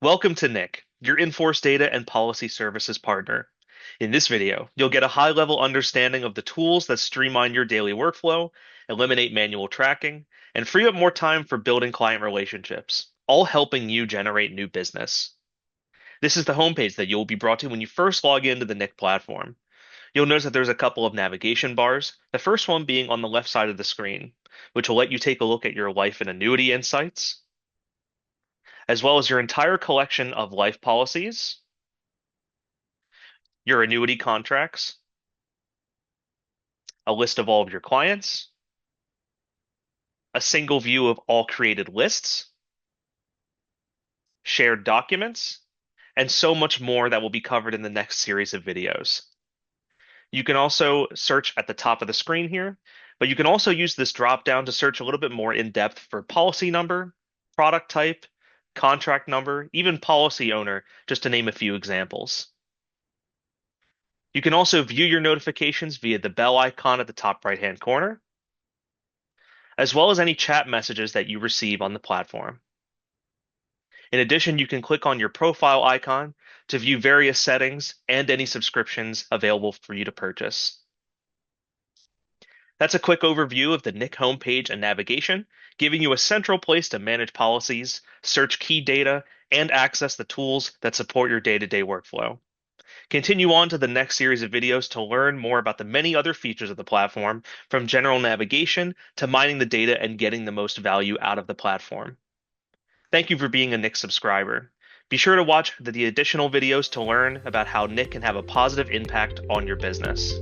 Welcome to NIC, your Enforce Data and Policy Services partner. In this video, you'll get a high-level understanding of the tools that streamline your daily workflow, eliminate manual tracking, and free up more time for building client relationships, all helping you generate new business. This is the homepage that you'll be brought to when you first log into the NIC platform. You'll notice that there's a couple of navigation bars, the first one being on the left side of the screen, which will let you take a look at your life and annuity insights, as well as your entire collection of life policies, your annuity contracts, a list of all of your clients, a single view of all created lists, shared documents, and so much more that will be covered in the next series of videos. You can also search at the top of the screen here, but you can also use this drop down to search a little bit more in depth for policy number, product type, contract number, even policy owner, just to name a few examples. You can also view your notifications via the bell icon at the top right-hand corner, as well as any chat messages that you receive on the platform. In addition, you can click on your profile icon to view various settings and any subscriptions available for you to purchase. That's a quick overview of the NIC homepage and navigation, giving you a central place to manage policies, search key data, and access the tools that support your day-to-day workflow. Continue on to the next series of videos to learn more about the many other features of the platform, from general navigation to mining the data and getting the most value out of the platform. Thank you for being a NIC subscriber. Be sure to watch the additional videos to learn about how NIC can have a positive impact on your business.